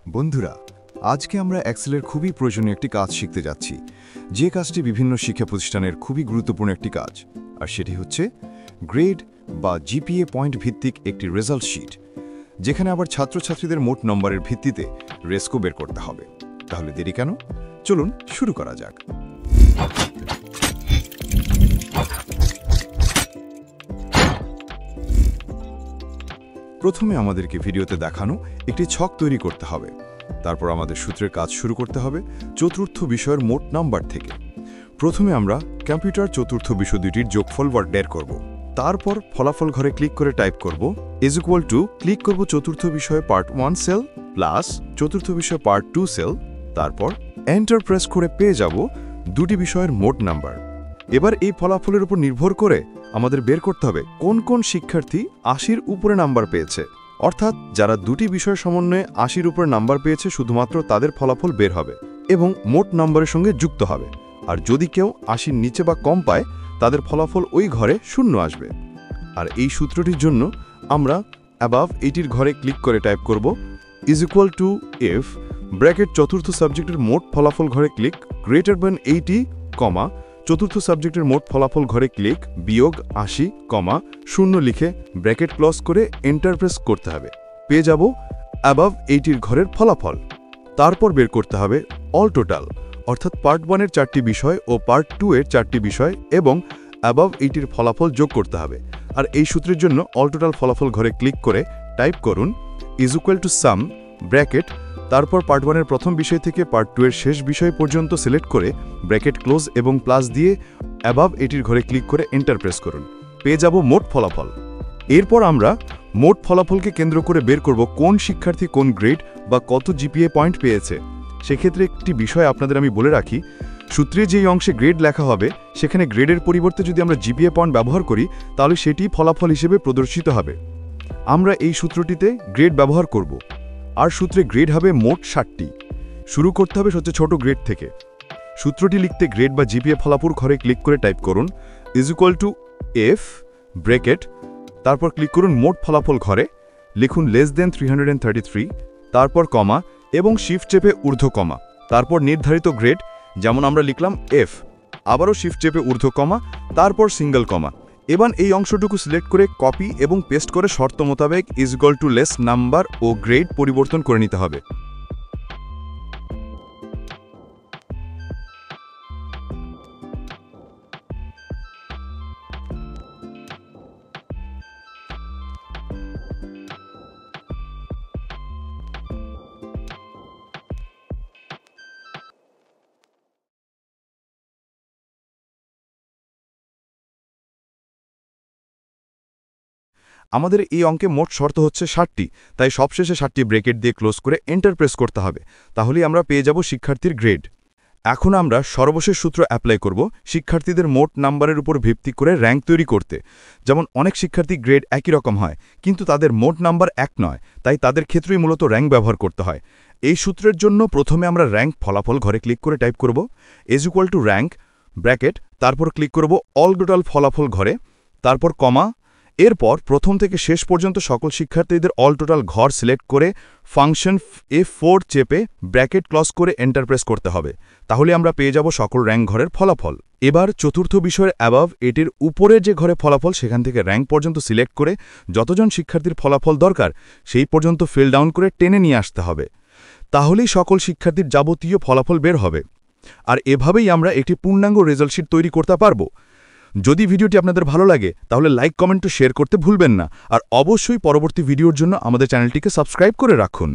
বন্ধুরা, আজকে আমরা এক্সেলের খুবই প্রয়োজনীয় একটি কাজ শিখতে যাচ্ছি, যে কাজটি বিভিন্ন শিক্ষা প্রতিষ্ঠানের খুবই গুরুত্বপূর্ণ একটি কাজ, আর সেটি হচ্ছে গ্রেড বা জিপিএ পয়েন্ট ভিত্তিক একটি রেজাল্ট শিট, যেখানে আবার ছাত্রছাত্রীদের মোট নম্বরের ভিত্তিতে রেস্কো বের করতে হবে। তাহলে দেরি কেন, চলুন শুরু করা যাক। প্রথমে আমাদেরকে ভিডিওতে দেখানো একটি ছক তৈরি করতে হবে। তারপর আমাদের সূত্রের কাজ শুরু করতে হবে চতুর্থ বিষয়ের মোট নাম্বার থেকে। প্রথমে আমরা কম্পিউটার চতুর্থ বিষয় দুটির যোগফল বের করব। তারপর ফলাফল ঘরে ক্লিক করে টাইপ করব ক্লিক করব চতুর্থ বিষয়ে পার্ট 1 সেল প্লাস চতুর্থ বিষয় পার্ট 2 সেল। তারপর এন্টার প্রেস করে পেয়ে যাব দুটি বিষয়ের মোট নাম্বার। এবার এই ফলাফলের উপর নির্ভর করে আমাদের বের করতে হবে কোন কোন শিক্ষার্থী 80-র উপরে নাম্বার পেয়েছে। অর্থাৎ যারা দুটি বিষয় সমন্বয়ে 80-র উপরে নাম্বার পেয়েছে শুধুমাত্র তাদের ফলাফল বের হবে এবং মোট নাম্বারের সঙ্গে যুক্ত হবে। আর যদি কেউ 80-র নিচে বা কম পায় তাদের ফলাফল ওই ঘরে 0 আসবে। আর এই সূত্রটির জন্য আমরা অ্যাবাভ 80-র ঘরে ক্লিক করে টাইপ করব if ব্র্যাকেট চতুর্থ সাবজেক্টের মোট ফলাফল ঘরে ক্লিক গ্রেটার দ্যান 80, চতুর্থ সাবজেক্টের মোট ফলাফল ঘরে ক্লিক বিয়োগ 80, 0 লিখে ব্র্যাকেট ক্লোজ করে এন্টার প্রেস করতে হবে। পেয়ে যাব অ্যাবাভ 80-র ঘরের ফলাফল। তারপর বের করতে হবে অল টোটাল, অর্থাৎ পার্ট 1-এর 4টি বিষয় ও পার্ট 2-এর 4টি বিষয় এবং অ্যাবাভ 80-র ফলাফল যোগ করতে হবে। আর এই সূত্রের জন্য অল টোটাল ফলাফল ঘরে ক্লিক করে টাইপ করুন সাম ব্র্যাকেট, তারপর পার্ট 1-এর প্রথম বিষয় থেকে পার্ট 2-এর শেষ বিষয় পর্যন্ত সিলেক্ট করে ব্র্যাকেট ক্লোজ এবং প্লাস দিয়ে অ্যাবাভ 80-র ঘরে ক্লিক করে এন্টার প্রেস করুন। পেয়ে যাব মোট ফলাফল। এরপর আমরা মোট ফলাফলকে কেন্দ্র করে বের করব কোন শিক্ষার্থী কোন গ্রেড বা কত জিপিএ পয়েন্ট পেয়েছে। সেক্ষেত্রে একটি বিষয় আপনাদের আমি বলে রাখি, সূত্রে যেই অংশে গ্রেড লেখা হবে সেখানে গ্রেডের পরিবর্তে যদি আমরা জিপিএ পয়েন্ট ব্যবহার করি তাহলে সেটি ফলাফল হিসেবে প্রদর্শিত হবে। আমরা এই সূত্রটিতে গ্রেড ব্যবহার করব, আর সূত্রে গ্রেড হবে মোট 60টি। শুরু করতে হবে সবচেয়ে ছোট গ্রেড থেকে। সূত্রটি লিখতে গ্রেড বা জিপিএ ফলাফল ঘরে ক্লিক করে টাইপ করুন if ব্র্যাকেট, তারপর ক্লিক করুন মোট ফলাফল ঘরে, লিখুন লেস দেন 333, তারপর কমা এবং শিফট চেপে ঊর্ধ্ব কমা, তারপর নির্ধারিত গ্রেড যেমন আমরা লিখলাম F, আবারও শিফট চেপে ঊর্ধ্ব কমা, তারপর সিঙ্গেল কমা। এবার এই অংশটুকু সিলেক্ট করে কপি এবং পেস্ট করে শর্ত মোতাবেক লেস নাম্বার ও গ্রেড পরিবর্তন করে নিতে হবে। আমাদের এই অঙ্কে মোট শর্ত হচ্ছে 60টি, তাই সবশেষে 60টি ব্র্যাকেট দিয়ে ক্লোজ করে এন্টার প্রেস করতে হবে। তাহলেই আমরা পেয়ে যাব শিক্ষার্থীর গ্রেড। এখন আমরা সর্বশেষ সূত্র অ্যাপ্লাই করব শিক্ষার্থীদের মোট নাম্বারের উপর ভিত্তি করে র্যাঙ্ক তৈরি করতে। যেমন অনেক শিক্ষার্থী গ্রেড একই রকম হয় কিন্তু তাদের মোট নাম্বার এক নয়, তাই তাদের ক্ষেত্রেই মূলত র্যাঙ্ক ব্যবহার করতে হয়। এই সূত্রের জন্য প্রথমে আমরা র্যাঙ্ক ফলাফল ঘরে ক্লিক করে টাইপ করব র্যাঙ্ক ব্র্যাকেট, তারপর ক্লিক করব অল টোটাল ফলাফল ঘরে, তারপর কমা। এরপর প্রথম থেকে শেষ পর্যন্ত সকল শিক্ষার্থীদের অল টোটাল ঘর সিলেক্ট করে ফাংশন F4 চেপে ব্র্যাকেট ক্লোজ করে এন্টার প্রেস করতে হবে। তাহলে আমরা পেয়ে যাব সকল র্যাঙ্ক ঘরের ফলাফল। এবার চতুর্থ বিষয়ের অ্যাবাভ 80-র উপরে যে ঘরে ফলাফল সেখান থেকে র্যাঙ্ক পর্যন্ত সিলেক্ট করে যতজন শিক্ষার্থীর ফলাফল দরকার সেই পর্যন্ত ফিল ডাউন করে টেনে নিয়ে আসতে হবে। তাহলেই সকল শিক্ষার্থীর যাবতীয় ফলাফল বের হবে। আর এভাবেই আমরা একটি পূর্ণাঙ্গ রেজাল্ট শিট তৈরি করতে পারব। যদি ভিডিওটি আপনাদের ভালো লাগে তাহলে লাইক, কমেন্ট ও শেয়ার করতে ভুলবেন না। আর অবশ্যই পরবর্তী ভিডিওর জন্য আমাদের চ্যানেলটিকে সাবস্ক্রাইব করে রাখুন।